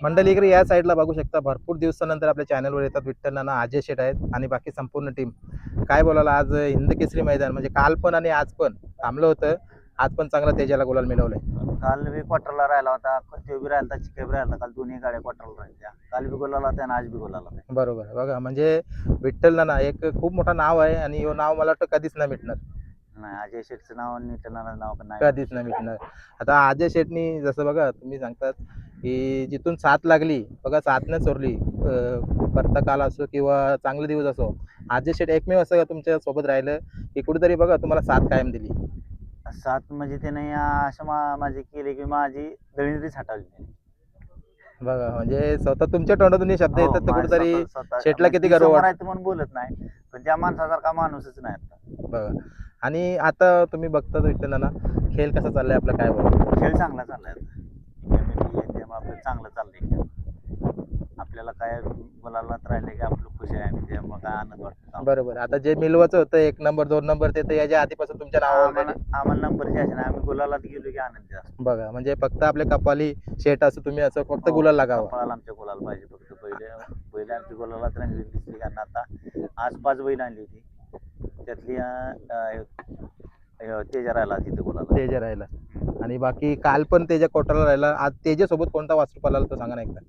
मंडळी इकडे या साईडला बघू शकता, भरपूर दिवसानंतर आपल्या चॅनलवर येतात विठ्ठल नाना, अजय शेठ आहेत आणि बाकी संपूर्ण टीम. काय बोलायला, आज हिंद केसरी मैदान म्हणजे काल पण आणि आज पण थांबलं होतं. आज पण चांगला तेजाला गुलाल मिळवलंय. काल बी क्वार्टरला राहिला होता, तो बी राहिला, चिके बी राहिला. काल दोन्ही गाड्या क्वार्टरला राहिल्या. काल बी गोलाला होता आणि आज बी गोलाला होता. बरोबर, बघा म्हणजे विठ्ठल नाना एक खूप मोठं नाव आहे आणि हे नाव मला वाटतं कधीच नाही मिटणार. नाही, अजय शेठचं नाव आणि विठ्ठलनाथाचं नाव नाही कधीच नाही मिटणार. आता अजय शेठनी जसं बघा तुम्ही सांगतात की जिथून साथ लागली बघा, साथ नाही सोडली. परता काल असो किंवा चांगले दिवस असो, अजय शेठ एकमेव असं तुमच्या सोबत राहिलं की कुठेतरी बघा तुम्हाला साथ कायम दिली. सात म्हणजे त्याने असं माझी केली की माझी दळिंद्रीच हटवली त्याने. बघा म्हणजे स्वतः तुमच्या तोंडातून हे शब्द हो, येतात तर माझ्या कुठेतरी स्वतः शेठला म्हणजे किती ती गर्व समोर वाटतो. आहे तर म्हणून बोलत नाही, पण त्या माणसासारखा माणूसच नाही आता. बघा, आणि आता तुम्ही बघता विठ्ठल नाना, खेळ कसा चाललाय आपला, काय बोला. खेळ चांगला चाललाय आता. कमिटी आहे त्यामुळे आपलं चांगलं चाललंय खेळ. आपल्याला काय बोलायला राहिले की आपलं खुश आहे आणि त्यामुळे काय आनंद वाटतो. बरोबर, आता जे मिलवाचं होतं 1 नंबर 2 नंबर ते तर याच्या आधीपासून तुमच्या नावावर आम्हाला नंबर जे आहे ना, आम्ही गुलालात गेलो की आनंदी असतो. बघा म्हणजे फक्त आपल्या कपाली शेट असं तुम्ही असं फक्त गुलाल लागावं. कपाळाला आमच्या गुलाल पाहिजे फक्त. पहिले आमची गुलालात रंगली दिसली, कारण आता आज 5 बैल आणली होती, त्यातली तेजा राहिला तिथे गुलाला. तेजा राहिला आणि बाकी काल पण तेजा कोटाला राहिला. आज तेजा सोबत कोणता वासरू पळाला तो सांगा ना एकदा.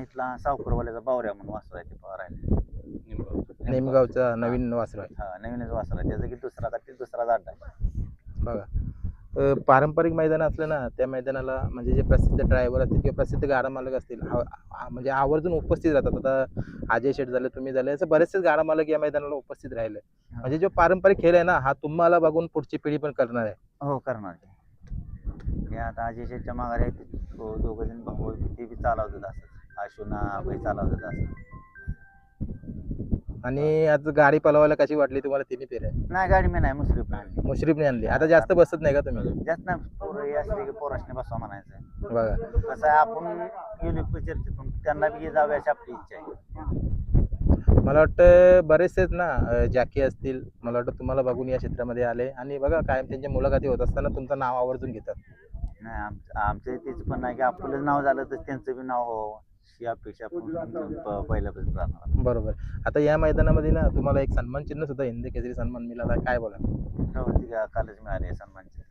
इथला सावकरवाल्याचा बावऱ्या म्हणून वासर आहे, ते राहिला. नेमगावचा नवीन वासरू आहे. हा, नवीनच वासर आहे त्याचा, की दुसरा जाट आहे. बघा, पारंपरिक मैदान असलं ना, त्या मैदानाला म्हणजे जे प्रसिद्ध ड्रायव्हर असतील किंवा प्रसिद्ध गाडा मालक असतील, म्हणजे आवर्जून उपस्थित राहतात. आता अजय शेठ झाले, तुम्ही झाले, असं बरेचसे गाडा मालक या मैदानाला उपस्थित राहिले. म्हणजे जो पारंपरिक खेळ आहे ना, हा तुम्हाला बघून पुढची पिढी पण करणार आहे. हो, करणार की. हे आता अजय शेठच्या माघारी आहेत, दोघं जण भाऊ, ते बी चालवतात असं. आशुना बाई चालवतात असं. आणि आज गाडी पलवायला कशी वाटली तुम्हाला तिन्ही फेऱ्या? नाही, गाडी मी नाही, मुश्रीफ आणली. मुश्रीफने आणली. आता जास्त बसत नाही का तुम्ही? जास्त नाही, पोरं हे असले की पोराशने बसवा म्हणायचं. बघा, कसं आहे, आपण गेलो चर्चेतून, त्यांना बी जावे अशी आपली इच्छा आहे. मला वाटतं बरेचसेच ना जॅकी असतील, मला वाटतं तुम्हाला बघून या क्षेत्रामध्ये आले आणि बघा कायम त्यांच्या मुलाखती होत असताना तुमचं नाव आवर्जून घेतात. नाही, आमचं तेच पण नाही की आपलं नाव झालं तर त्यांचं बी नाव व्हावं, ही अपेक्षा आपण पहिल्यापासून राहणार. बरोबर. आता या मैदानामध्ये ना तुम्हाला एक सन्मान चिन्ह सुद्धा हिंद केसरी सन्मान मिळाला, काय बोला. कालच मिळाले सन्मानचे.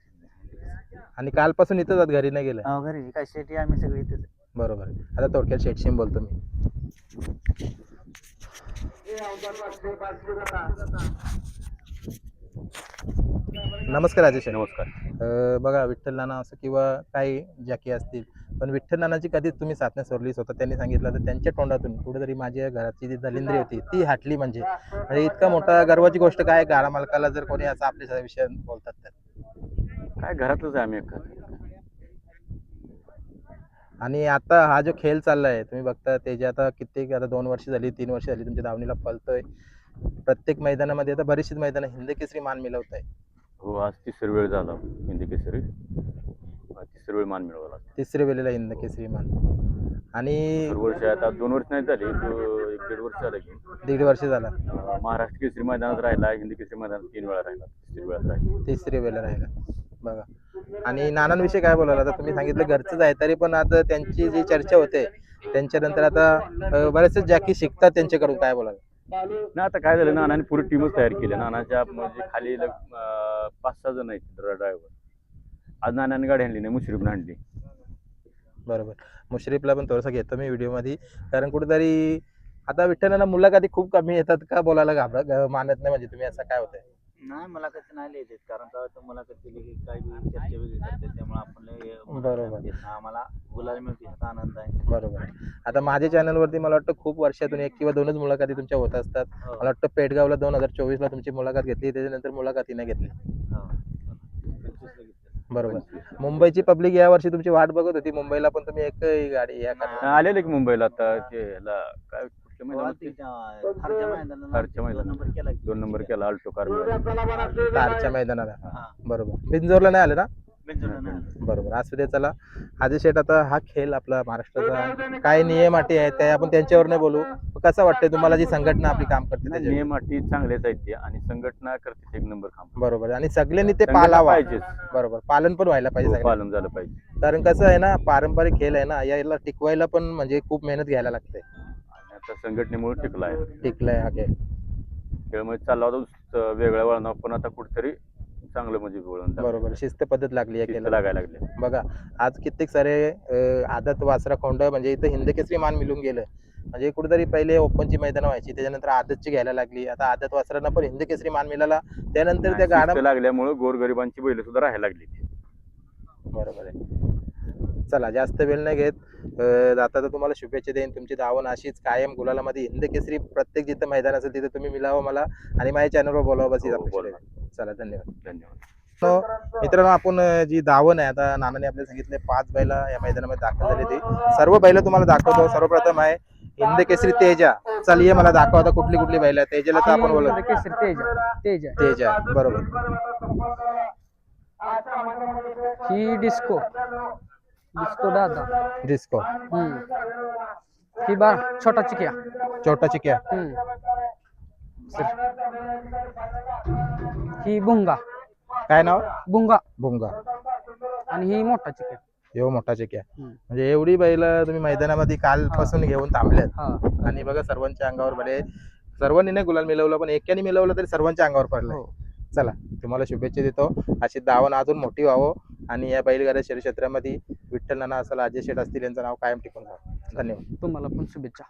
आणि कालपासून इथंच आहात, घरी नाही गेलं? घरी काय शेती आम्ही सगळी इथेच. बरोबर. आता थोडक्यात शेठशी बोलतो मी. नमस्कार अजय शेठ. नमस्कार. बघा विठ्ठल नाना असं किंवा काही जॅकी असतील, पण विठ्ठल नानाची कधीच तुम्ही साथ नाही सोडली. स्वतः त्यांनी सांगितलं तर त्यांच्या तोंडातून कुठेतरी माझ्या घराची जी दलिंद्री होती ती हटली. म्हणजे इतका मोठा गर्वाची गोष्ट काय, गाडा मालकाला जर कोणी असं आपल्या विषय बोलतात तर. काय घरातच आहे आम्ही एका. आणि आता हा जो खेळ चाललाय तुम्ही बघता, त्याचे आता कित्येक, आता 2 वर्ष झाली, 3 वर्ष झाली तुमच्या दावणीला पळतोय. प्रत्येक मैदानामध्ये आता बरीचशीच मैदान हिंद केसरी मान मिळवत आहे. हो, आज 3री वेळ झाला हिंदी केसरी. 3री वेळ मान मिळवला. 3री वेळेला हिंद केसरी मान. आणि वर्ष आता 2 वर्ष नाही झाली, 1-1.5 वर्ष झालं की. 1.5 वर्ष झाला. महाराष्ट्र केसरी मैदानात राहिला, हिंदी केसरी मैदानात 3 वेळा राहिला, 3री वेळा राहिला. 3री वेळेला राहिला. बघा, आणि नानांविषयी काय बोलायला, आता तुम्ही सांगितलं घरचंच आहे, तरी पण आता त्यांची जी चर्चा होते त्यांच्यानंतर आता बरेचसे जॅकी शिकतात त्यांच्याकडून, काय बोलायला. नाही, आता काय झालं, नानाने पुरी टीमच तयार केली. नानाच्या म्हणजे खाली 5-6 जण आहेत ड्रायव्हर. आज नानाने गाडी आणली नाही, मुश्रीफने आणली. बरोबर. मुश्रीफला पण थोडंसं घेतो मी व्हिडिओमध्ये, कारण कुठेतरी आता विठ्ठलांना मुलाखती खूप कमी येतात का बोलायला मानत नाही, म्हणजे तुम्ही असं काय होतंय? नाही, मुलाखत नाही लिहित, कारण का मुलाखत केली की काही चर्चा वेगळी करते, त्यामुळे आपण बरोबर. आम्हाला गुलाल मिळते ह्याचा आनंद आहे. बरोबर. आता माझ्या चॅनलवरती मला वाटतं खूप वर्षातून 1 किंवा 2च मुलाखती तुमच्या होत असतात. मला वाटतं पेडगावला 2024ला तुमची मुलाखत घेतली, त्याच्यानंतर मुलाखती नाही घेतली. बरोबर. मुंबईची पब्लिक या वर्षी तुमची वाट बघत होती. मुंबईला पण तुम्ही एकही गाडी या आलेले की मुंबईला आता ते काय कुठल्या खारच्या मैदानात 2 नंबर केला अल्टो कार. कारच्या मैदानाला. बरोबर. बिंजोरला नाही आले ना? बरोबर असू दे. चला अजय शेठ, आता हा खेळ आपला महाराष्ट्राचा काय नियम अटी आहेत काय आपण त्यांच्यावर नाही बोलू. कसं वाटतंय तुम्हाला जी संघटना आपली काम करते नाही, त्याच्यावर? नियम अटी चांगलेच आहेत ते आणि संघटना करते एक नंबर काम. बरोबर आणि सगळ्यांनी ते संघटना पालावा. पाहिजेच. बरोबर पालन पण व्हायला पाहिजे हो, सगळ्यांनी. पालन झालं पाहिजे. कारण कसं आहे ना, पारंपरिक खेळ आहे ना, याला टिकवायला पण म्हणजे खूप मेहनत घ्यायला लागते. आणि आता संघटनेमुळे टिकला आहे टिकलाय हा खेळ. खेळ. म्हणजे चालला होता वेगळ्या वळणावर, पण आता कुठेतरी चांगलं म्हणजे वळण लागलं. बरोबर शिस्त पद्धत लागली या शिस्त खेळाला. लागायला लागले. बघा आज कित्येक सारे आदत वासरा खोंड म्हणजे इथं हिंदकेसरी मान मिळून गेलं. म्हणजे कुठेतरी पहिले ओपनची मैदान व्हायची, त्याच्यानंतर आदतची घ्यायला लागली. आता आदत वासरांना पण हिंदकेसरी मान मिळाला. त्यानंतर त्या गाडा शिस्त लागल्यामुळे गोरगरिबांची बैल सुद्धा राहायला लागली. बरोबर आहे. चला जास्त वेळ नाही घेत. आता तर तुम्हाला शुभेच्छा देईन. तुमची धावण अशीच कायम गुलालामध्ये हिंदकेसरी प्रत्येक जिथं मैदान असेल तिथे तुम्ही मिळावं मला आणि माझ्या चॅनलवर बोलावं बस हीच हो, अपेक्षा बोलवा. आहे. चला धन्यवाद. धन्यवाद. मित्रांनो आपण जी धावण आहे, आता नानाने आपल्याला सांगितले 5 बैल या मैदानामध्ये दाखल झाली ती सर्व बैल तुम्हाला दाखवतो. सर्वप्रथम आहे हिंदकेसरी तेजा. चल ये मला दाखव आता कुठली कुठली बैल आहे. तेजाला तर आपण बोलू. केसरी तेजा तेजा बरोबर. ही डिस्को दादा. डिस्को. ही छोटा चिक्या. छोटा चिक्या. ही भुंगा काय नाव? भुंगा भुंगा. आणि ही मोठा चिक्या. एवढा मोठा चिक्या. म्हणजे एवढी बैल तुम्ही मैदानामध्ये कालपासून घेऊन थांबल्यात. हा आणि बघा सर्वांच्या अंगावर म्हणजे सर्वांनी नाही गुलाल मिळवलं, पण एकाने मिळवलं तरी सर्वांच्या अंगावर पडलं. हो. चला तुम्हाला शुभेच्छा देतो. अशी धावण अजून मोठी व्हावं आणि या बैलगाड्या शरीर क्षेत्रामध्ये विठ्ठल नाना असेल, अजय शेठ असतील, यांचं नाव कायम टिकून राहावं. धन्यवाद. तुम्हाला पण शुभेच्छा.